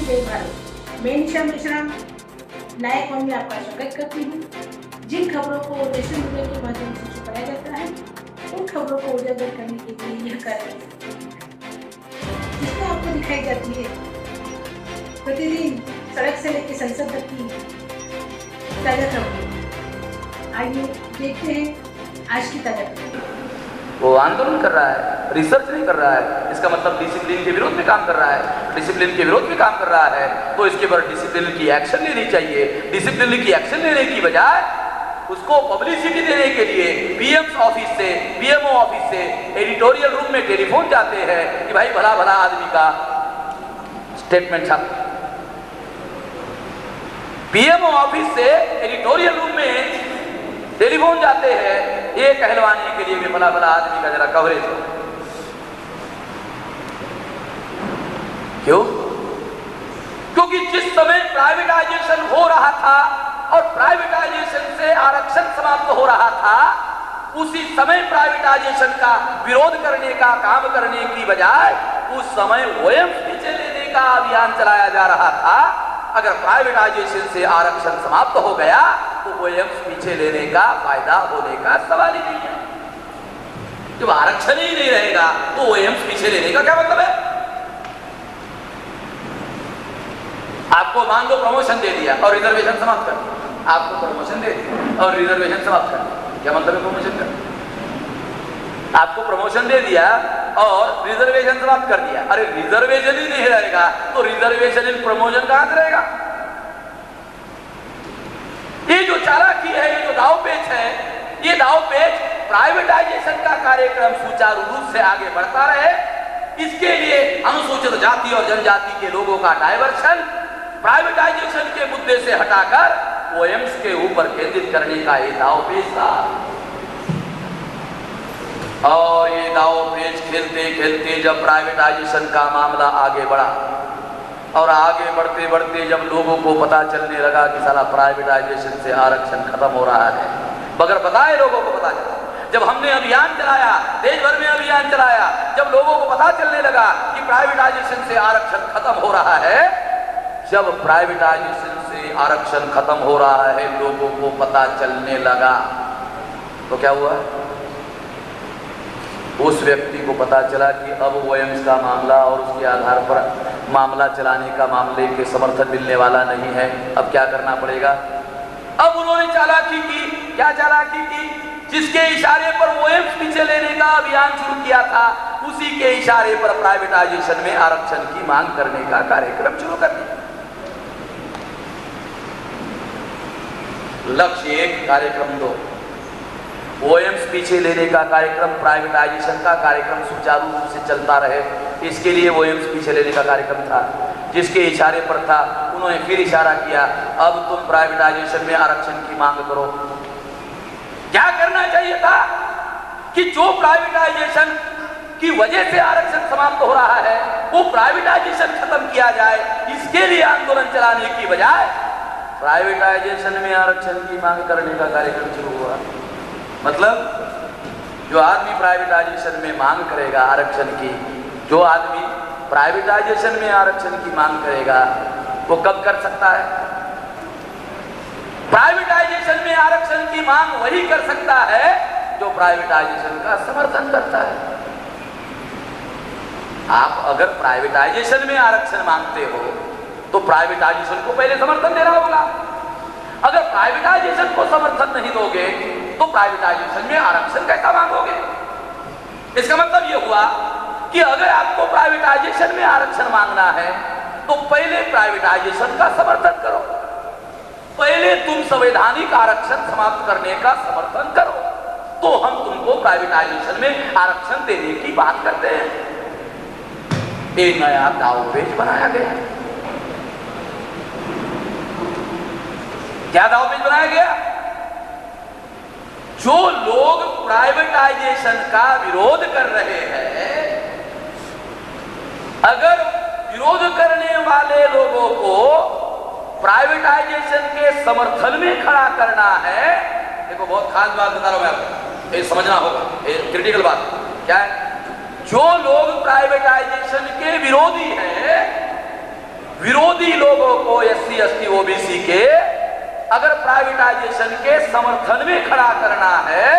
जय भारत। मैं निशा मिश्रा नायक वन में आपका स्वागत करती हूँ। जिन खबरों को देशों मीडिया के माध्यम से छुपाया जाता है उन खबरों को उजागर करने के लिए यह कार्यक्रम जिसमें आपको दिखाई जाती है प्रतिदिन सड़क से लेकर संसद तक की ताजा खबरें। आइए देखते हैं आज की ताजा खबरें। वो आंदोलन कर रहा है, रिसर्च नहीं कर रहा है, इसका मतलब डिसिप्लिन के विरोध में काम कर रहा है। डिसिप्लिन के विरोध में काम कर रहा है तो इसके ऊपर डिसिप्लिन की एक्शन लेनी चाहिए। डिसिप्लिन की एक्शन लेने की बजाय उसको पब्लिसिटी देने के लिए पीएम ऑफिस से, पीएमओ ऑफिस से एडिटोरियल रूम में टेलीफोन जाते हैं कि भाई भला भला आदमी का स्टेटमेंट छाप। पीएमओ ऑफिस से एडिटोरियल रूम में टेलीफोन जाते हैं ये कहलवाने के लिए कि भला भला आदमी का जरा कवरेज हो। क्यों? क्योंकि जिस समय प्राइवेटाइजेशन हो रहा था और प्राइवेटाइजेशन से आरक्षण समाप्त हो रहा था उसी समय प्राइवेटाइजेशन का विरोध करने का काम करने की बजाय उस समय ओएम्स पीछे लेने का अभियान चलाया जा रहा था। अगर प्राइवेटाइजेशन से आरक्षण समाप्त हो गया तो ओएम्स पीछे लेने का फायदा होने का सवाल ही नहीं है। जब आरक्षण ही नहीं रहेगा तो ओएम्स पीछे लेने का क्या मतलब है? आपको मान लो प्रमोशन दे दिया और रिजर्वेशन समाप्त कर दिया। आपको प्रमोशन दे दिया और रिजर्वेशन समाप्त कर दिया, क्या मतलब है प्रमोशन का? आपको प्रमोशन दे दिया और रिजर्वेशन समाप्त कर दिया। अरे रिजर्वेशन ही नहीं रहेगा तो रिजर्वेशन इन प्रमोशन कहां से रहेगा? ये जो चालाकी है, ये जो दावपेच है, ये दावपेच प्राइवेटाइजेशन का कार्यक्रम सुचारू रूप से आगे बढ़ता रहे, इसके लिए अनुसूचित जाति और जनजाति के लोगों का डायवर्शन प्राइवेटाइजेशन के मुद्दे से हटाकर ओएम्स के ऊपर केंद्रित करने का ये दावपेच था। और ये दावपेच खेलते खेलते जब प्राइवेटाइजेशन का मामला आगे बढ़ा और आगे बढ़ते बढ़ते जब लोगों को पता चलने लगा कि साला प्राइवेटाइजेशन से आरक्षण खत्म हो रहा है, बगैर बताए लोगों को पता चला। जब हमने अभियान चलाया, देश भर में अभियान चलाया, जब लोगों को पता चलने लगा कि प्राइवेटाइजेशन से आरक्षण खत्म हो रहा है, जब प्राइवेटाइजेशन से आरक्षण खत्म हो रहा है लोगों को पता चलने लगा तो क्या हुआ? उस व्यक्ति को पता चला कि अब ओएम्स का मामला और उसके आधार पर मामला चलाने का मामले के समर्थन मिलने वाला नहीं है। अब क्या करना पड़ेगा? अब उन्होंने चालाकी की। क्या चालाकी की? जिसके इशारे पर ओएम्स पीछे लेने का अभियान शुरू किया था उसी के इशारे पर प्राइवेटाइजेशन में आरक्षण की मांग करने का कार्यक्रम शुरू कर दिया। लक्ष्य 1, कार्यक्रम 2। ओएम्स पीछे लेने का कार्यक्रम, प्राइवेटाइजेशन का कार्यक्रम सुचारू रूप से चलता रहे, इसके लिए ओएम्स पीछे लेने का कार्यक्रम था। जिसके इशारे पर था उन्होंने फिर इशारा किया अब तुम प्राइवेटाइजेशन में आरक्षण की मांग करो। क्या करना चाहिए था कि जो प्राइवेटाइजेशन की वजह से आरक्षण समाप्त हो रहा है वो प्राइवेटाइजेशन खत्म किया जाए, इसके लिए आंदोलन चलाने की बजाय प्राइवेटाइजेशन में आरक्षण की मांग करने का कार्यक्रम शुरू हुआ। मतलब जो आदमी प्राइवेटाइजेशन में मांग करेगा आरक्षण की, जो आदमी प्राइवेटाइजेशन में आरक्षण की मांग करेगा वो कब कर सकता है? प्राइवेटाइजेशन में आरक्षण की मांग वही कर सकता है जो प्राइवेटाइजेशन का समर्थन करता है। आप अगर प्राइवेटाइजेशन में आरक्षण मांगते हो तो प्राइवेटाइजेशन को पहले समर्थन देना होगा। अगर प्राइवेटाइजेशन को समर्थन नहीं दोगे तो प्राइवेटाइजेशन में आरक्षण कैसा मांगोगे? इसका मतलब यह हुआ कि अगर आपको प्राइवेटाइजेशन में आरक्षण मांगना है तो पहले प्राइवेटाइजेशन का समर्थन करो, पहले तुम संवैधानिक आरक्षण समाप्त करने का समर्थन करो तो हम तुमको प्राइवेटाइजेशन में आरक्षण देने की बात करते हैं। एक नया दावपेच बनाया गया। क्या दावपेच बनाया गया? जो लोग प्राइवेटाइजेशन का विरोध कर रहे हैं, अगर विरोध करने वाले लोगों को प्राइवेटाइजेशन के समर्थन में खड़ा करना है, देखो बहुत खास बात बता रहा हूं मैं आपको, ये समझना होगा, ये क्रिटिकल बात क्या है। जो लोग प्राइवेटाइजेशन के विरोधी हैं विरोधी लोगों को एससी एसटी ओबीसी के अगर प्राइवेटाइजेशन के समर्थन में खड़ा करना है,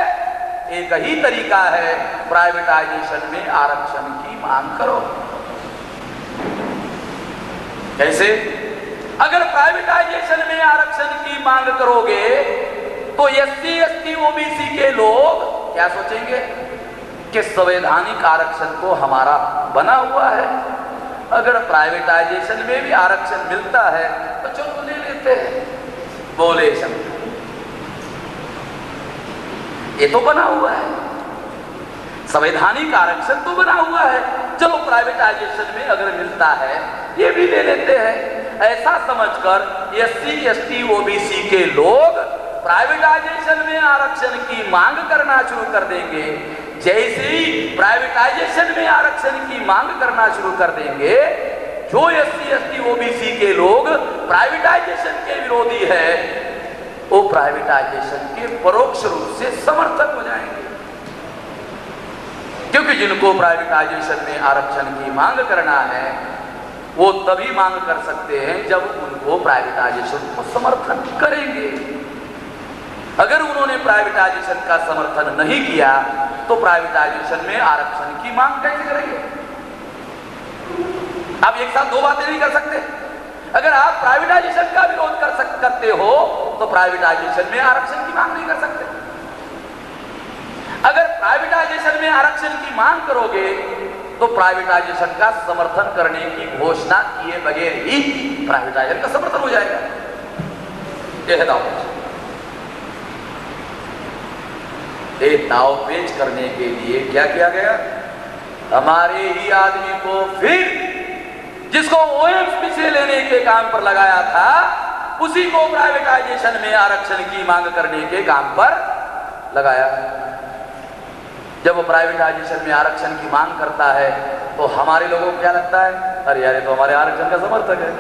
एक ही तरीका है, प्राइवेटाइजेशन में आरक्षण की मांग करो। कैसे? अगर प्राइवेटाइजेशन में आरक्षण की मांग करोगे तो एससी एसटी ओबीसी के लोग क्या सोचेंगे कि संवैधानिक आरक्षण तो हमारा बना हुआ है, अगर प्राइवेटाइजेशन में भी आरक्षण मिलता है तो चलो ले लेते हैं। बोले समझ, ये तो बना हुआ है, संवैधानिक आरक्षण तो बना हुआ है, चलो प्राइवेटाइजेशन में अगर मिलता है ये भी ले लेते हैं। ऐसा समझकर एससी एसटी ओबीसी के लोग प्राइवेटाइजेशन में आरक्षण की मांग करना शुरू कर देंगे। जैसे ही प्राइवेटाइजेशन में आरक्षण की मांग करना शुरू कर देंगे, जो एससी एसटी ओबीसी के लोग प्राइवेटाइजेशन के विरोधी है वो प्राइवेटाइजेशन के परोक्ष रूप से समर्थक हो जाएंगे, क्योंकि जिनको प्राइवेटाइजेशन में आरक्षण की मांग करना है वो तभी मांग कर सकते हैं जब उनको प्राइवेटाइजेशन को समर्थन करेंगे। अगर उन्होंने प्राइवेटाइजेशन का समर्थन नहीं किया तो प्राइवेटाइजेशन में आरक्षण की मांग कैसे करेंगे? आप एक साथ दो बातें नहीं कर सकते। अगर आप प्राइवेटाइजेशन का विरोध करते हो तो प्राइवेटाइजेशन में आरक्षण की मांग नहीं कर सकते। अगर प्राइवेटाइजेशन में आरक्षण की मांग करोगे तो प्राइवेटाइजेशन का समर्थन करने की घोषणा किए बगैर ही प्राइवेटाइजेशन का समर्थन हो जाएगा। यह दाव पेच करने के लिए क्या किया गया? हमारे ही आदमी को फिर जिसको ओएमपी से लेने के काम पर लगाया था उसी को प्राइवेटाइजेशन में आरक्षण की मांग करने के काम पर लगाया। जब वो प्राइवेटाइजेशन में आरक्षण की मांग करता है तो हमारे लोगों को क्या लगता है? अरे यार ये तो हमारे आरक्षण का समर्थक है।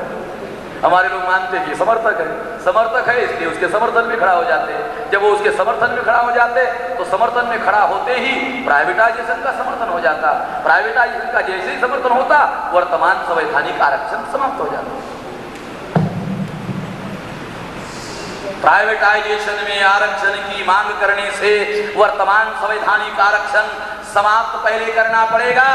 हमारे लोग मानते हैं कि समर्थक है इसलिए उसके समर्थन में खड़ा हो जाते हैं। जब वो उसके समर्थन में खड़ा हो जाते तो समर्थन में खड़ा होते ही प्राइवेटाइजेशन का समर्थन हो जाता। प्राइवेटाइजेशन का जैसे ही समर्थन होता वर्तमान संवैधानिक आरक्षण समाप्त हो जाता। प्राइवेटाइजेशन में आरक्षण की मांग करने से वर्तमान संवैधानिक आरक्षण समाप्त पहले करना पड़ेगा,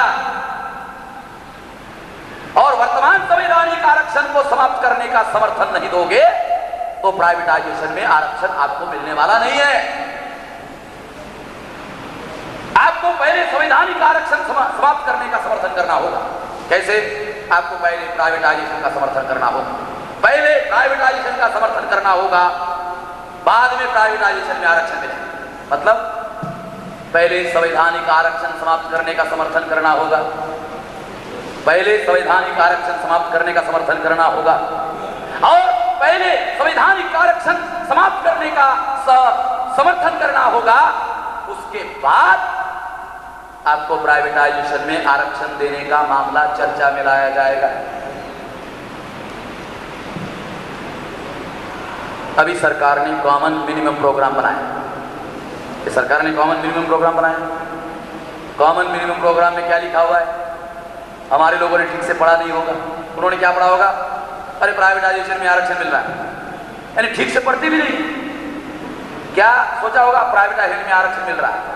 और वर्तमान संवैधानिक आरक्षण को समाप्त करने का समर्थन नहीं दोगे तो प्राइवेटाइजेशन में आरक्षण आपको मिलने वाला नहीं है। आपको पहले संवैधानिक आरक्षण समाप्त करने का समर्थन करना होगा। कैसे? आपको पहले प्राइवेटाइजेशन का समर्थन करना होगा। पहले प्राइवेटाइजेशन का समर्थन करना होगा, बाद में प्राइवेटाइजेशन में आरक्षण मिलेगा। मतलब पहले संवैधानिक आरक्षण समाप्त करने का समर्थन करना होगा, पहले संवैधानिक आरक्षण समाप्त करने का समर्थन करना होगा, और पहले संवैधानिक आरक्षण समाप्त करने का समर्थन करना होगा, उसके बाद आपको प्राइवेटाइजेशन में आरक्षण देने का मामला चर्चा में लाया जाएगा। अभी सरकार ने कॉमन मिनिमम प्रोग्राम बनाया। सरकार ने कॉमन मिनिमम प्रोग्राम बनाया। कॉमन मिनिमम प्रोग्राम में क्या लिखा हुआ है? हमारे लोगों ने ठीक से पढ़ा नहीं होगा। उन्होंने क्या पढ़ा होगा? अरे प्राइवेटाइजेशन में आरक्षण मिल रहा है, यानी ठीक से पढ़ती भी नहीं। क्या सोचा होगा? प्राइवेटाइजेशन में आरक्षण मिल रहा है।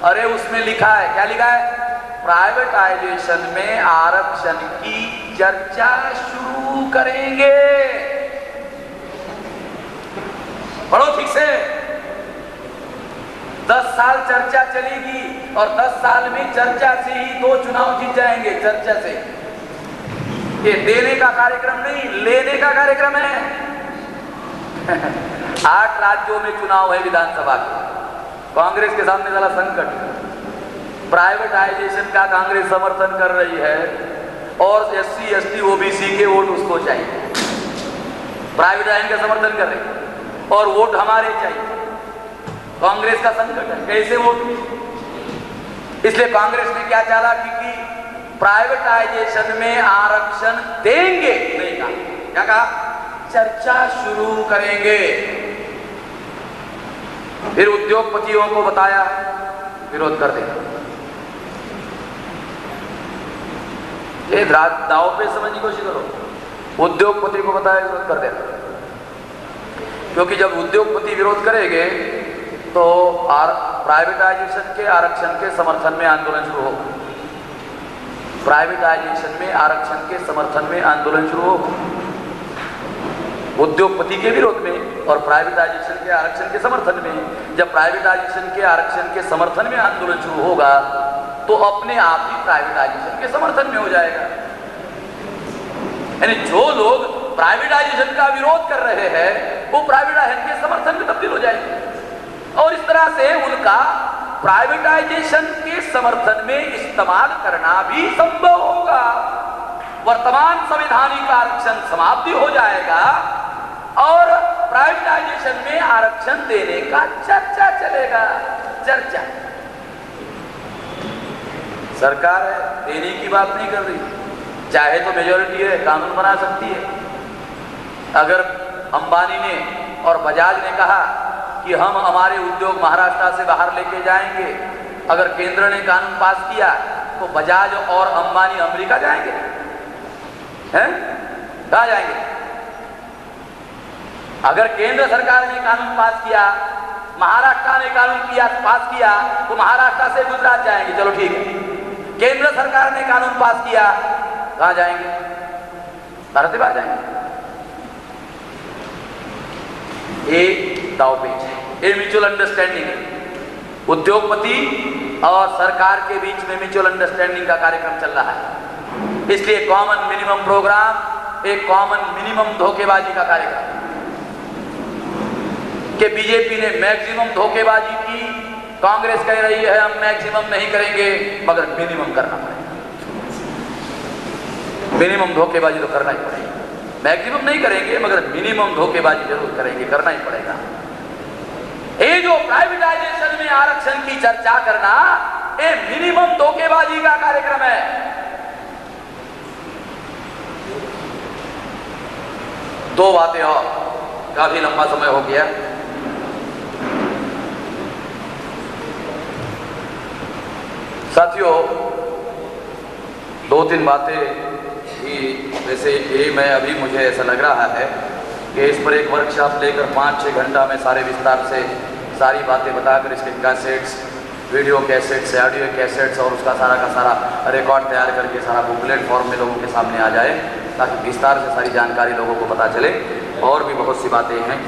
अरे उसमें लिखा है, क्या लिखा है? प्राइवेटाइजेशन में आरक्षण की चर्चा शुरू करेंगे। पढ़ो ठीक से। 10 साल चर्चा चलेगी और 10 साल में चर्चा से ही 2 चुनाव जीत जाएंगे। चर्चा से, ये देने का कार्यक्रम नहीं, लेने का कार्यक्रम है। 8 राज्यों में चुनाव है विधानसभा के। कांग्रेस के सामने साला संकट। प्राइवेटाइजेशन का कांग्रेस समर्थन कर रही है और एससी एसटी ओबीसी के वोट उसको चाहिए। प्राइवेटाइजेशन का समर्थन कर रही है और वोट हमारे चाहिए। कांग्रेस का संकट है, कैसे वोट? इसलिए कांग्रेस ने क्या चालाकी की? प्राइवेटाइजेशन में आरक्षण देंगे नहीं कहा। क्या कहा? चर्चा शुरू करेंगे। फिर उद्योगपतियों को बताया, विरोध कर देगा। ये दाव पे समझने की कोशिश करो। उद्योगपति को बताया विरोध कर देना, क्योंकि जब उद्योगपति विरोध करेंगे तो प्राइवेटाइजेशन के आरक्षण के समर्थन में आंदोलन शुरू होगा। प्राइवेटाइजेशन में आरक्षण के समर्थन में आंदोलन शुरू होगा, उद्योगपति के विरोध में और प्राइवेटाइजेशन के आरक्षण के समर्थन में। जब प्राइवेटाइजेशन के आरक्षण के समर्थन में आंदोलन शुरू होगा तो अपने आप ही प्राइवेटाइजेशन के समर्थन में हो जाएगा। यानी जो लोग प्राइवेटाइजेशन का विरोध कर रहे हैं वो प्राइवेटाइजेशन के समर्थन में तब्दील हो जाएंगे, और इस तरह से उनका प्राइवेटाइजेशन के समर्थन में इस्तेमाल करना भी संभव होगा। वर्तमान संवैधानिक आरक्षण समाप्ति हो जाएगा और प्राइवेटाइजेशन में आरक्षण देने का चर्चा चलेगा। चर्चा सरकार है, देने की बात नहीं कर रही, चाहे तो मेजॉरिटी है, कानून बना सकती है। अगर अंबानी ने और बजाज ने कहा कि हम हमारे उद्योग महाराष्ट्र से बाहर लेके जाएंगे, अगर केंद्र ने कानून पास किया तो बजाज और अंबानी अमेरिका जाएंगे, हैं? कहाँ जाएंगे? अगर केंद्र सरकार ने कानून पास किया, महाराष्ट्र ने कानून पास किया तो महाराष्ट्र से गुजरात जाएंगे, चलो ठीक है। केंद्र सरकार ने कानून पास किया, कहाँ जाएंगे? भारत से बाहर जाएंगे। ये दावपेच है, ये म्यूचुअल अंडरस्टैंडिंग है। उद्योगपति और सरकार के बीच में म्यूचुअल अंडरस्टैंडिंग का कार्यक्रम चल रहा है, इसलिए कॉमन मिनिमम प्रोग्राम एक कॉमन मिनिमम धोखेबाजी का कार्यक्रम कि बीजेपी ने मैक्सिमम धोखेबाजी की, कांग्रेस कह रही है हम मैक्सिमम नहीं करेंगे मगर मिनिमम करना पड़ेगा। मिनिमम धोखेबाजी तो करना ही पड़ेगा, मैक्सिमम नहीं करेंगे मगर मिनिमम धोखेबाजी जरूर करेंगे, करना ही पड़ेगा। ये जो प्राइवेटाइजेशन में आरक्षण की चर्चा करना ये मिनिमम धोखेबाजी का कार्यक्रम है। दो बातें और, काफी लंबा समय हो गया। साथियों, दो तीन बातें ही, वैसे ये मैं अभी मुझे ऐसा लग रहा है कि इस पर एक वर्कशॉप लेकर 5-6 घंटा में सारे विस्तार से सारी बातें बताकर इसके cassettes, video cassettes, audio cassettes और उसका सारा का सारा रिकॉर्ड तैयार करके सारा बुकलेट फॉर्म में लोगों के सामने आ जाए, ताकि विस्तार से सारी जानकारी लोगों को पता चले। और भी बहुत सी बातें हैं।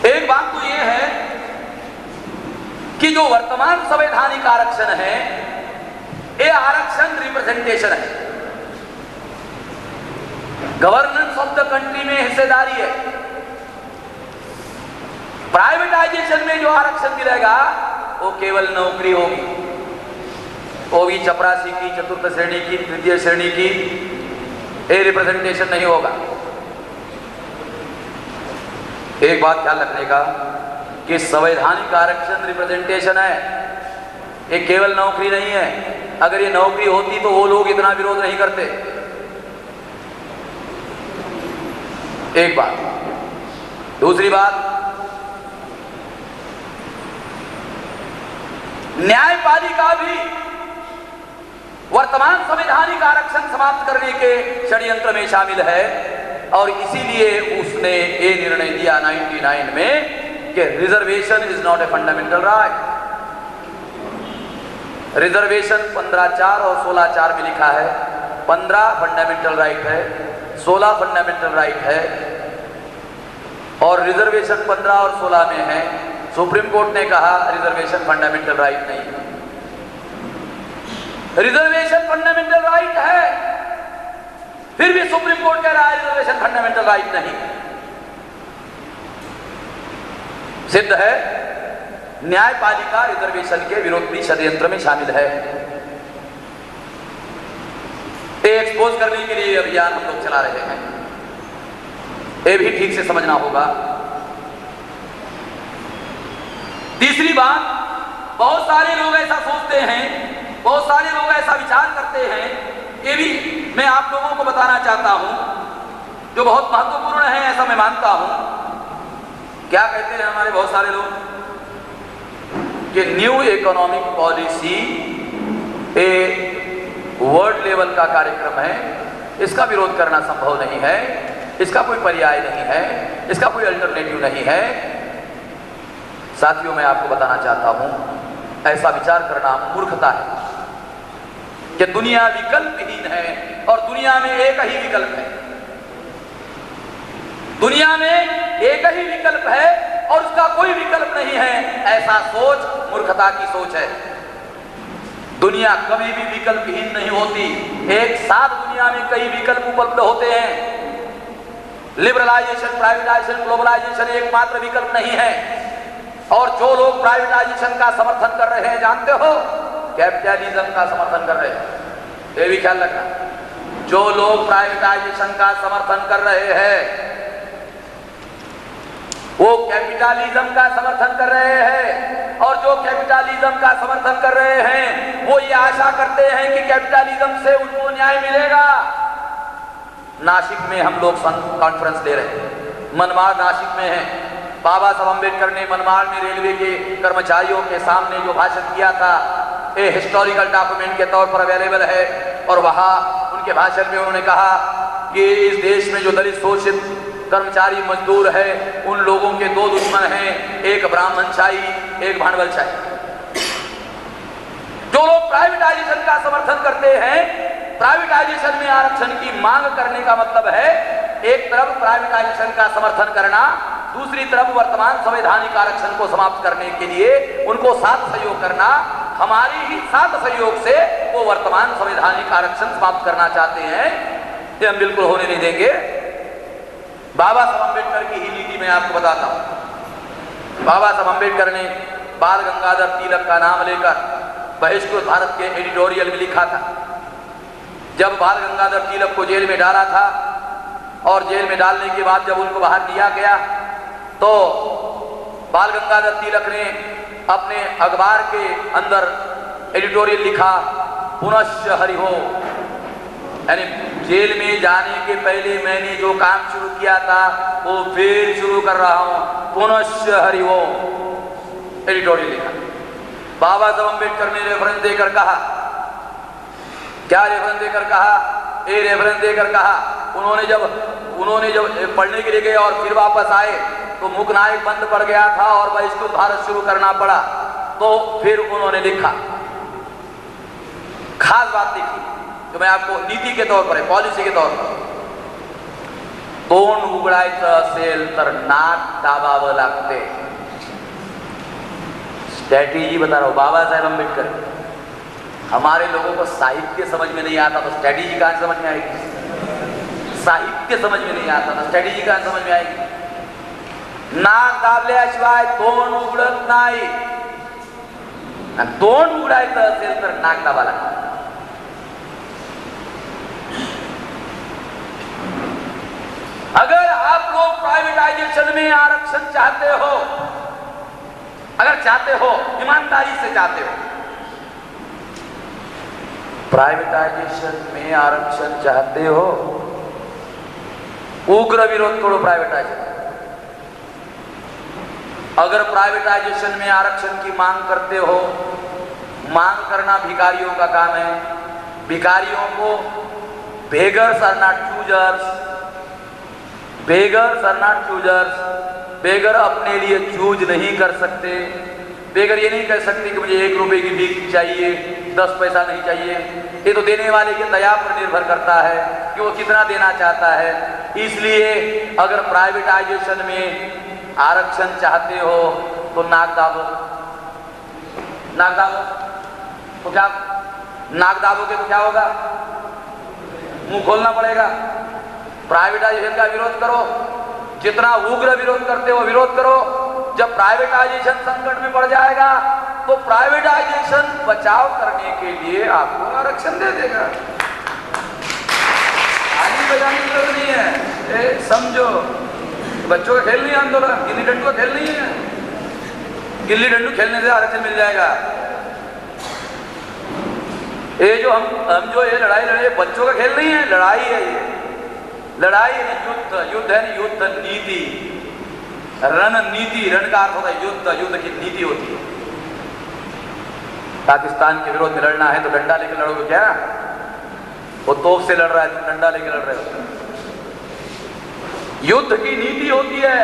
एक बात तो ये है कि जो वर्तमान संवैधानिक आरक्षण है ये आरक्षण रिप्रेजेंटेशन है, गवर्नेंस ऑफ द कंट्री में हिस्सेदारी है। प्राइवेटाइजेशन में जो आरक्षण मिलेगा वो केवल नौकरी होगी, वो भी चपरासी की, चतुर्थ श्रेणी की, तृतीय श्रेणी की, ये रिप्रेजेंटेशन नहीं होगा। एक बात ख्याल रखने का कि संवैधानिक आरक्षण रिप्रेजेंटेशन है, ये केवल नौकरी नहीं है। अगर ये नौकरी होती तो वो लोग इतना विरोध नहीं करते। एक बात। दूसरी बात, न्यायपालिका भी वर्तमान संवैधानिक आरक्षण समाप्त करने के षड्यंत्र में शामिल है, और इसीलिए उसने ये निर्णय दिया 99 में कि reservation is not a fundamental right. Reservation 15(4) और 16(4) में लिखा है। 15 फंडामेंटल राइट है, 16 फंडामेंटल राइट है, और रिजर्वेशन 15 और 16 में है। सुप्रीम कोर्ट ने कहा रिजर्वेशन फंडामेंटल राइट नहीं है। रिजर्वेशन फंडामेंटल राइट है, फिर भी सुप्रीम कोर्ट कह रहा है रिजर्वेशन फंडामेंटल राइट नहीं। सिद्ध है न्यायपालिका रिजर्वेशन के विरोधी षड्यंत्र में शामिल है। एक्सपोज करने के लिए अभियान हम लोग चला रहे हैं, ये भी ठीक से समझना होगा। तीसरी बात, बहुत सारे लोग ऐसा सोचते हैं, बहुत सारे लोग ऐसा विचार करते हैं, ये भी मैं आप लोगों को बताना चाहता हूं, जो बहुत महत्वपूर्ण है, ऐसा मैं मानता हूं। क्या कहते हैं हमारे बहुत सारे लोग कि new economic policy a world level का कार्यक्रम है, इसका विरोध करना संभव नहीं है, इसका कोई पर्याय नहीं है, इसका कोई अल्टरनेटिव नहीं है। साथियों, मैं आपको बताना चाहता हूं, ऐसा विचार करना मूर्खता है कि दुनिया विकल्पहीन है और दुनिया में एक ही विकल्प है। दुनिया में एक ही विकल्प है और उसका कोई विकल्प नहीं है, ऐसा सोच मूर्खता की सोच है। दुनिया कभी भी विकल्पहीन नहीं होती, एक साथ दुनिया में कई विकल्प उपलब्ध होते हैं। लिबरलाइजेशन, प्राइवेटाइजेशन, ग्लोबलाइजेशन एकमात्र विकल्प नहीं है। और जो लोग प्राइवेटाइजेशन का समर्थन कर रहे हैं, जानते हो, कैपिटलिज्म का समर्थन कर रहे हैं। ये भी ख्याल रखना, जो लोग प्राइवेटाइजेशन का समर्थन कर रहे हैं वो कैपिटलिज्म का समर्थन कर रहे हैं, और जो कैपिटलिज्म का समर्थन कर रहे हैं वो ये आशा करते हैं कि कैपिटलिज्म से उनको न्याय मिलेगा। नासिक में हम लोग कॉन्फ्रेंस ले रहे हैं, मनमाड़ नासिक में है। बाबा साहब अम्बेडकर ने मनमाड़ में रेलवे के कर्मचारियों के सामने जो भाषण किया था, ये हिस्टोरिकल डॉक्यूमेंट के तौर पर अवेलेबल है। और वहां उनके भाषण में उन्होंने कहा कि इस देश में जो दलित शोषित कर्मचारी मजदूर है, उन लोगों के दो दुश्मन हैं, एक ब्राह्मणशाही, एक भांडवलशाही। जो लोग प्राइवेटाइजेशन का समर्थन करते हैं, प्राइवेटाइजेशन में आरक्षण की मांग करने का मतलब है एक तरफ प्राइवेटाइजेशन का समर्थन करना, दूसरी तरफ वर्तमान संवैधानिक आरक्षण को समाप्त करने के लिए उनको साथ सहयोग करना। हमारी ही साथ सहयोग से वो वर्तमान संवैधानिक आरक्षण समाप्त करना चाहते हैं, ये हम बिल्कुल होने नहीं देंगे। बाबा साहब अम्बेडकर की ही नीति में आपको बताता हूं। बाबा साहब अम्बेडकर ने बाल गंगाधर तिलक का नाम लेकर बहिष्कृत भारत के एडिटोरियल में लिखा था। जब बाल गंगाधर तिलक को जेल में डाला था और जेल में डालने के बाद जब उनको बाहर लिया गया, तो बाल गंगाधर तिलक ने अपने अखबार के अंदर एडिटोरियल लिखा, पुनश्च हरिहो, यानी जेल में जाने के पहले मैंने जो काम शुरू किया था वो फिर शुरू कर रहा हूं, पुनश्च हरिओ, एडिटोरियल लिखा। बाबा साहब अम्बेडकर ने रेफरेंस देकर कहा, क्या रेफरेंस देकर कहा? ये रेफरेंस देकर कहा, उन्होंने जब पढ़ने के लिए गए और फिर वापस आए तो मुकनायक बंद पड़ गया था और बहिष्कृत भारत शुरू करना पड़ा, तो फिर उन्होंने लिखा, खास बात लिखी तो मैं आपको नीति के तौर पर, पॉलिसी के तौर पर, तोंड उघडायचं असेल तर नाक दाबावं लागते। स्ट्रैटेजी बता रहा हूं, बाबा साहेब अम्बेडकर। हमारे लोगों को साहित्य समझ में नहीं आता तो स्ट्रैटेजी कहां समझ में आएगी? साहित्य समझ में नहीं आता तो स्ट्रैटेजी कहां समझ में आएगी? नाक दाबल्याशिवाय तोंड उघडत नाही, आणि तोंड उघडायचं असेल तर नाक दाबा लागतं। अगर आप लोग प्राइवेटाइजेशन में आरक्षण चाहते हो, अगर चाहते हो, ईमानदारी से चाहते हो, प्राइवेटाइजेशन में आरक्षण चाहते हो, उग्र विरोध करो प्राइवेटाइजेशन। अगर प्राइवेटाइजेशन में आरक्षण की मांग करते हो, मांग करना भिखारियों का काम है। भिखारियों को beggars are not choosers, beggars are not choosers. Beggar अपने लिए चूज नहीं कर सकते। बेगर ये नहीं कह सकते कि मुझे 1 रुपए की भीख चाहिए, 10 पैसा नहीं चाहिए। ये तो देने वाले की दया पर निर्भर करता है कि वो कितना देना चाहता है। इसलिए अगर प्राइवेटाइजेशन में आरक्षण चाहते हो तो नाक दाबो। नाक दाबो तो क्या, नाक दाबोगे तो क्या होगा? मुंह खोलना पड़ेगा। प्राइवेटाइजेशन का विरोध करो, जितना उग्र विरोध करते हो विरोध करो। जब प्राइवेटाइजेशन संकट में पड़ जाएगा तो प्राइवेटाइजेशन बचाव करने के लिए आपको आरक्षण दे देगा। आगे बजाने की जरूरत नहीं है। समझो, बच्चों का खेल नहीं है आंदोलन, गिल्ली डंडू का खेल नहीं है। गिल्ली डंडू खेलने से आरक्षण मिल जाएगा। ये जो हम जो ये लड़ाई लड़े, बच्चों का खेल नहीं है, लड़ाई है। ये लड़ाई है, युद्ध। युद्ध है युद्ध नीति, रणनीति। रण का अर्थ होता है युद्ध, युद्ध की नीति होती है। पाकिस्तान के विरोध में लड़ना है तो डंडा लेकर लड़ोगे क्या? वो तोप से लड़ रहा है, तुम डंडा लेके लड़ रहे हो। युद्ध की नीति होती है,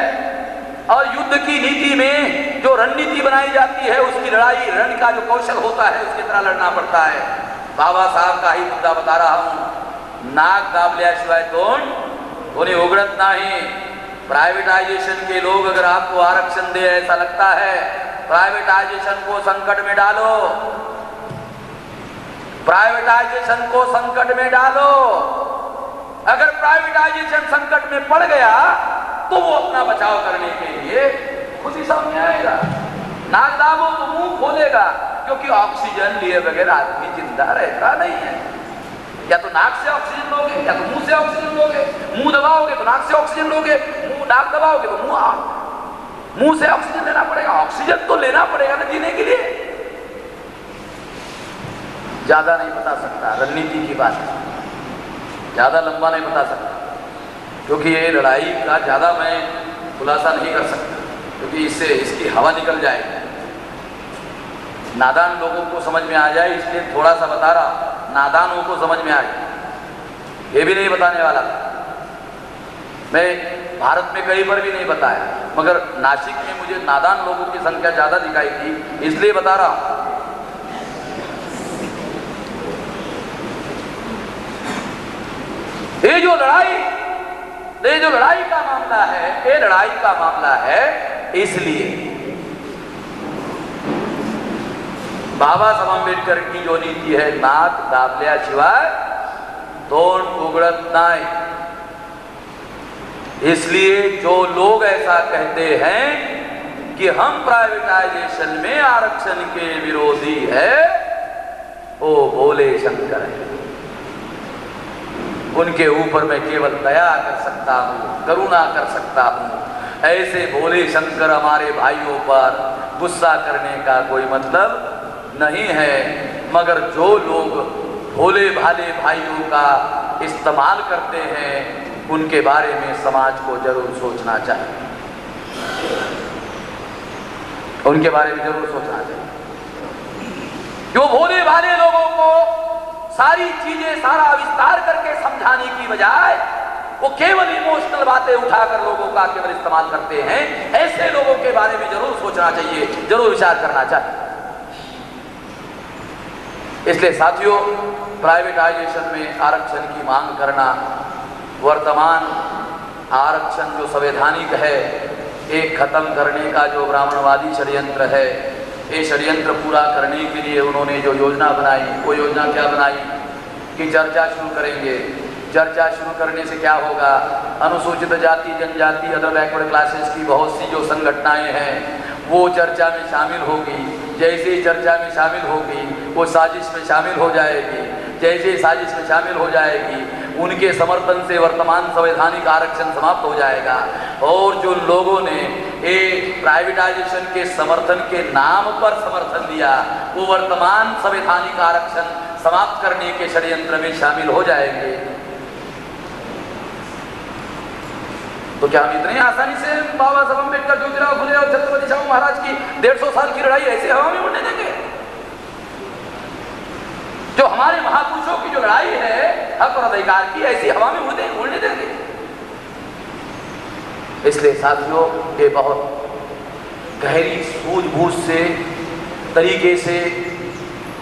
और युद्ध की नीति में जो रणनीति बनाई जाती है, उसकी लड़ाई रण का जो कौशल होता है उसकी तरह लड़ना पड़ता है। बाबा साहब का ही मुद्दा बता रहा हूं, नाक दाबल्याशिवाय तोंड कोणी उघडत नाही। प्राइवेटाइजेशन के लोग अगर आपको आरक्षण दे, ऐसा लगता है, प्राइवेटाइजेशन को संकट में डालो, प्राइवेटाइजेशन को संकट में डालो। अगर प्राइवेटाइजेशन संकट में पड़ गया तो वो अपना बचाव करने के लिए खुद ही सामने आएगा। नाक दाबो तो मुंह खोलेगा, क्योंकि ऑक्सीजन लिए बगैर आदमी जिंदा रहता नहीं है। या तो नाक से ऑक्सीजन लोगे या तो मुंह से ऑक्सीजन लोगे। मुंह दबाओगे तो नाक से ऑक्सीजन लोगे, नाक दबाओगे तो मुंह से ऑक्सीजन लेना पड़ेगा। ऑक्सीजन तो लेना पड़ेगा ना जीने के लिए। ज्यादा नहीं बता सकता, रणनीति की बात है, ज्यादा लंबा नहीं बता सकता, क्योंकि ये लड़ाई का ज्यादा मैं खुलासा नहीं कर सकता, क्योंकि इससे इसकी हवा निकल जाएगी, नादान लोगों को समझ में आ जाए, इसलिए थोड़ा सा बता रहा, नादानों को समझ में आ जाए। ये भी नहीं बताने वाला था मैं, भारत में कहीं पर भी नहीं बताया, मगर नासिक में मुझे नादान लोगों की संख्या ज्यादा दिखाई थी, इसलिए बता रहा हूं। ये जो लड़ाई का मामला है, ये लड़ाई का मामला है, इसलिए बाबा साहेब आंबेडकर की जो नीति है, नाक दाबल्याशिवाय तोंड उघडत नाही। इसलिए जो लोग ऐसा कहते हैं कि हम प्राइवेटाइजेशन में आरक्षण के विरोधी है, वो भोले शंकर है। उनके ऊपर मैं केवल दया कर सकता हूँ, करुणा कर सकता हूँ। ऐसे भोले शंकर हमारे भाइयों पर गुस्सा करने का कोई मतलब नहीं है, मगर जो लोग भोले भाले भाइयों का इस्तेमाल करते हैं, उनके बारे में समाज को जरूर सोचना चाहिए, उनके बारे में जरूर सोचना चाहिए। जो भोले भाले लोगों को सारी चीजें सारा विस्तार करके समझाने की बजाय वो केवल इमोशनल बातें उठाकर लोगों का केवल इस्तेमाल करते हैं, ऐसे लोगों के बारे में जरूर सोचना चाहिए, जरूर विचार करना चाहिए। इसलिए साथियों, प्राइवेटाइजेशन में आरक्षण की मांग करना, वर्तमान आरक्षण जो संवैधानिक है, एक खत्म करने का जो ब्राह्मणवादी षड्यंत्र है, ये षड्यंत्र पूरा करने के लिए उन्होंने जो योजना बनाई, वो योजना क्या बनाई कि चर्चा शुरू करेंगे। चर्चा शुरू करने से क्या होगा, अनुसूचित जाति जनजाति अदर बैकवर्ड क्लासेस की बहुत सी जो संगठनाएं हैं वो चर्चा में शामिल होगी। जैसे ही चर्चा में शामिल होगी वो साजिश में शामिल हो जाएगी। जैसे ही साजिश में शामिल हो जाएगी उनके समर्थन से वर्तमान संवैधानिक आरक्षण समाप्त हो जाएगा। और जो लोगों ने एक प्राइवेटाइजेशन के समर्थन के नाम पर समर्थन दिया, वो वर्तमान संवैधानिक आरक्षण समाप्त करने के षड्यंत्र में शामिल हो जाएंगे। तो क्या हम इतनी आसानी से बाबा साहब अम्बेडकर, ज्योतिराव फुले और छत्रपति शाहू महाराज की 150 साल की लड़ाई ऐसे हवा में उड़ने देंगे? जो हमारे महापुरुषों की जो लड़ाई है हक और अधिकार की, ऐसी हवा में उड़ने देंगे? इसलिए साथियों, ये बहुत गहरी सूझबूझ से तरीके से,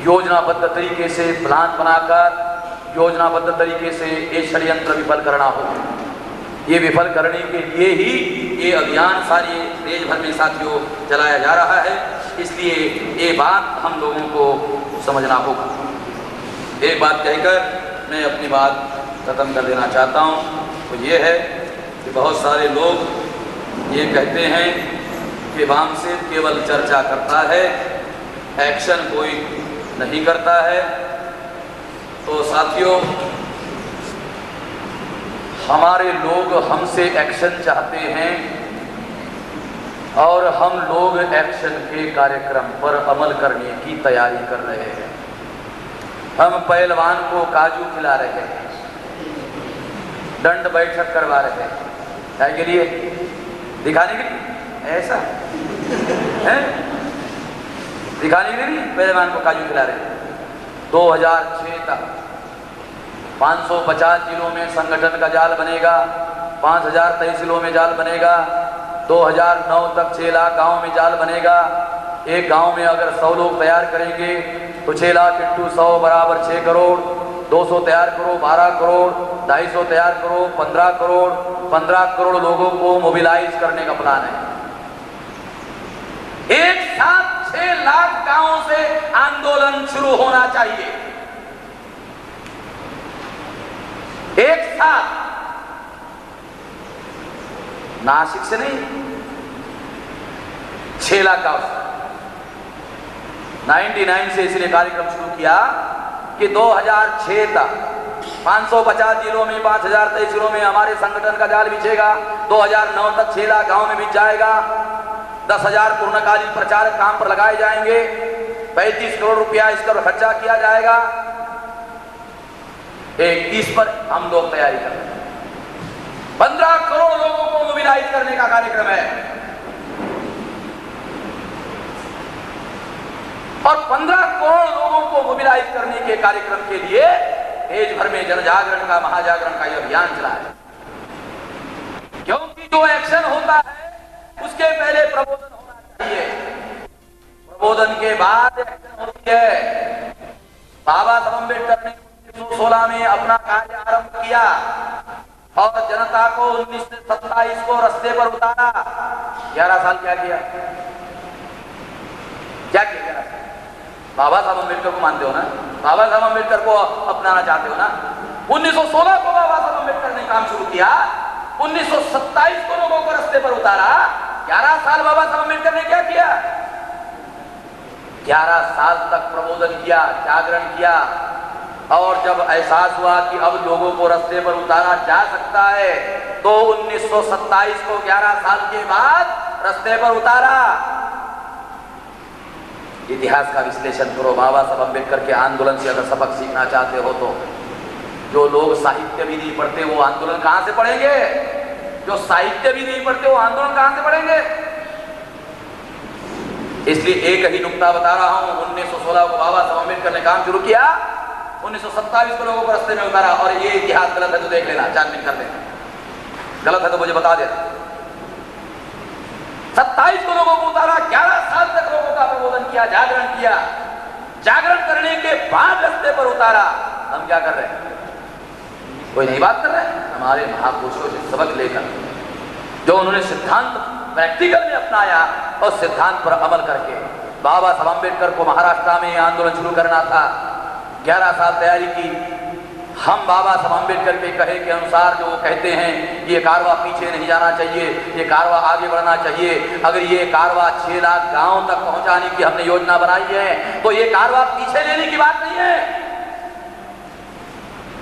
योजनाबद्ध तरीके से प्लान बनाकर योजनाबद्ध तरीके से ये षड्यंत्र विफल करना होगा। ये विफल करने के लिए ही ये अभियान सारे देश भर में साथियों चलाया जा रहा है। इसलिए ये बात हम लोगों को समझना होगा। एक बात कहकर मैं अपनी बात खत्म कर देना चाहता हूँ, तो ये है कि बहुत सारे लोग ये कहते हैं कि वामसेन केवल चर्चा करता है, एक्शन कोई नहीं करता है। तो साथियों, हमारे लोग हमसे एक्शन चाहते हैं और हम लोग एक्शन के कार्यक्रम पर अमल करने की तैयारी कर रहे हैं। हम पहलवान को काजू खिला रहे हैं, दंड बैठक करवा रहे हैं, क्या के लिए? दिखाने के लिए? ऐसा है? दिखाने के लिए पहलवान को काजू खिला रहे हैं। 2006 तक 550 जिलों में संगठन का जाल बनेगा, 5000 तहसीलों में जाल बनेगा, 2009 तक 6 लाख गाँव में जाल बनेगा। एक गांव में अगर 100 लोग तैयार करेंगे तो 6 लाख इंटू 100 बराबर 6 करोड़, 200 तैयार करो 12 करोड़, 250 तैयार करो 15 करोड़, 15 करोड़ लोगों को मोबिलाइज करने का प्लान है। एक साथ 6 लाख गांवों से आंदोलन शुरू होना चाहिए, एक साथ, नासिक से नहीं, 6 लाख गांव से। 99 से इसलिए कार्यक्रम शुरू किया कि 2006 तक 550 जिलों में 5000 तहसीलों में हमारे संगठन का जाल बिछेगा। 2009 तक 6 लाख गांव में बिछ जाएगा। 10,000 पूर्णकालीन प्रचारक काम पर लगाए जाएंगे। 35 करोड़ रुपया इस पर खर्चा किया जाएगा। इस पर हम लोग तैयारी कर रहे हैं। 15 करोड़ लोगों को मोबिलाइज करने का कार्यक्रम है और 15 करोड़ लोगों को मोबिलाइज करने के कार्यक्रम के लिए देश भर में जनजागरण का, महाजागरण का यह अभियान चला है। क्योंकि जो एक्शन होता है उसके पहले प्रबोधन होना चाहिए, प्रबोधन के बाद एक्शन होती है। बाबा साहब अम्बेडकर ने 1916 में अपना कार्य आरंभ किया और जनता को 1927 को रास्ते पर उतारा। 11 साल क्या किया? क्या किया 11 साल? बाबा साहब अम्बेडकर को मानते हो ना? बाबा साहब अम्बेडकर को अपनाना चाहते हो ना? 1916 को बाबा साहब अम्बेडकर ने काम शुरू किया, 1927 को लोगों को रास्ते पर उतारा। 11 साल बाबा साहब अम्बेडकर ने क्या किया? 11 साल तक प्रबोधन किया, जागरण किया और जब एहसास हुआ कि अब लोगों को रास्ते पर उतारा जा सकता है तो 1927 को 11 साल के बाद रास्ते पर उतारा। इतिहास का विश्लेषण करो। बाबा साहब अम्बेडकर के आंदोलन से अगर सबक सीखना चाहते हो तो जो लोग साहित्य भी नहीं पढ़ते वो आंदोलन कहां से पढ़ेंगे? जो साहित्य भी नहीं पढ़ते वो आंदोलन कहां से पढ़ेंगे? इसलिए एक ही नुक्ता बता रहा हूं। 1916 को बाबा साहब अम्बेडकर ने काम शुरू किया, 1927 को लोगों को रास्ते में उतारा। और ये इतिहास गलत है तो देख लेना, छानबीन कर लेना। गलत है तो मुझे बता देना। 27 को लोगों को उतारा, 11 साल तक लोगों का प्रबोधन किया, जागरण किया। जागरण करने के बाद रास्ते पर उतारा। हम क्या कर रहे हैं? कोई नहीं बात कर रहे हैं। हमारे महापुरुषों से सबक लेकर जो उन्होंने सिद्धांत प्रैक्टिकल में अपनाया और सिद्धांत पर अमल करके बाबा साहब अम्बेडकर को महाराष्ट्र में आंदोलन शुरू करना था। 11 साल तैयारी की। हम बाबा साहब अम्बेडकर के कहे के अनुसार जो वो कहते हैं ये कारवा पीछे नहीं जाना चाहिए, ये कारवा आगे बढ़ना चाहिए। अगर ये कारवा 6 लाख गांव तक पहुंचाने की हमने योजना बनाई है तो ये कारवा पीछे लेने की बात नहीं है।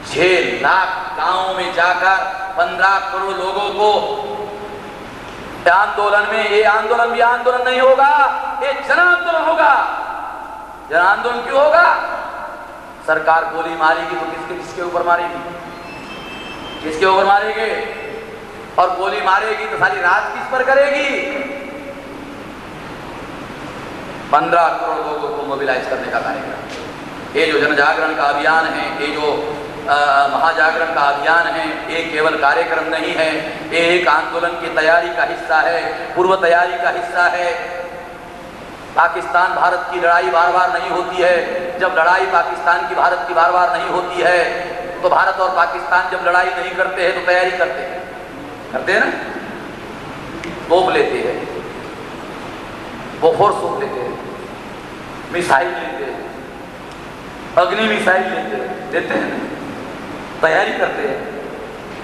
6 लाख गांव में जाकर 15 करोड़ लोगों को आंदोलन में, ये आंदोलन भी आंदोलन नहीं होगा, ये जन आंदोलन होगा। जन आंदोलन क्यों होगा? सरकार गोली मारेगी तो किसके ऊपर मारेगी? किसके ऊपर मारेगी? और गोली मारेगी तो सारी रात किस पर करेगी? 15 करोड़ लोगों को मोबिलाइज करने का कार्यक्रम। ये जो जनजागरण का अभियान है, ये जो महाजागरण का अभियान है, ये केवल कार्यक्रम नहीं है, ये एक आंदोलन की तैयारी का हिस्सा है, पूर्व तैयारी का हिस्सा है। पाकिस्तान भारत की लड़ाई बार बार नहीं होती है। जब लड़ाई पाकिस्तान की भारत की बार बार नहीं होती है तो भारत और पाकिस्तान जब लड़ाई नहीं करते हैं तो तैयारी करते हैं ना, तोप लेते हैं, बोफोर्स तोप लेते हैं, मिसाइल लेते हैं, अग्नि मिसाइल लेते हैं, तैयारी करते हैं।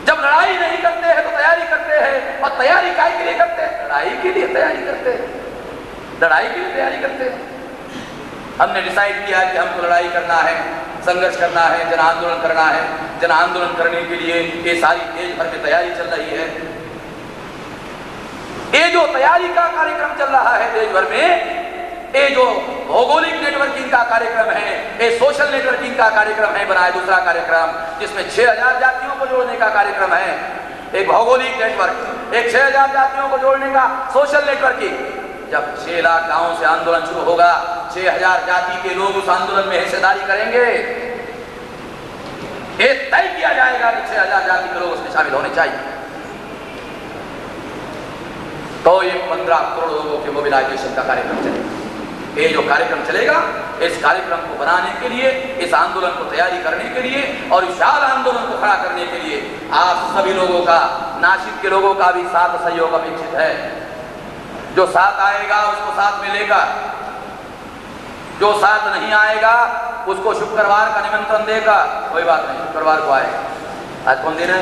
जब लड़ाई नहीं करते हैं तो तैयारी करते हैं। और तैयारी काहे के लिए करते हैं? लड़ाई के लिए तैयारी करते हैं। लड़ाई के लिए तैयारी करते हैं। हमने डिसाइड किया कि हमको लड़ाई करना है, संघर्ष करना है, जन आंदोलन करना है। जन आंदोलन करने के लिए ये सारी देश भर में तैयारी चल रही है। ये जो तैयारी का कार्यक्रम चल रहा है देश भर में, ये जो भौगोलिक नेटवर्किंग का कार्यक्रम है, ये सोशल नेटवर्किंग का कार्यक्रम है, बनाया दूसरा कार्यक्रम जिसमें 6000 जातियों को जोड़ने का कार्यक्रम है। एक भौगोलिक नेटवर्क, एक 6000 जातियों को जोड़ने का सोशल नेटवर्किंग। जब 6 लाख गांवों से आंदोलन शुरू होगा, 6000 जाति के लोग उस आंदोलन में हिस्सेदारी करेंगे। ये तय किया जाएगा कि 6000 जाति के लोग उसमें शामिल होने चाहिए। तो ये 15 करोड़ लोगों के मोबिलाइजेशन का कार्यक्रम चलेगा। ये जो कार्यक्रम चलेगा, इस कार्यक्रम को बनाने के लिए, इस आंदोलन को तैयारी करने के लिए और विशाल आंदोलन को खड़ा करने के लिए आप सभी लोगों का, नासिक के लोगों का भी साथ सहयोग अपेक्षित है। जो साथ आएगा उसको साथ मिलेगा, जो साथ नहीं आएगा उसको शुक्रवार का निमंत्रण देगा। कोई बात नहीं, शुक्रवार को आएगा। आज कौन दिन है?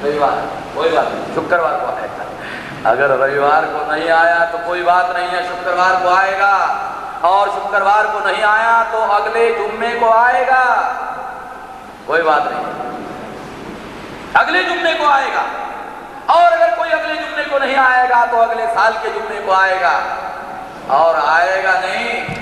रविवार। कोई बात नहीं, शुक्रवार को आएगा। अगर रविवार को नहीं आया तो कोई बात नहीं है, शुक्रवार को आएगा। और शुक्रवार को नहीं आया तो अगले जुम्मे को आएगा। कोई बात नहीं, अगले जुम्मे को आएगा। और अगर कोई अगले जुम्मे को नहीं आएगा तो अगले साल के जुम्मे को आएगा। और आएगा नहीं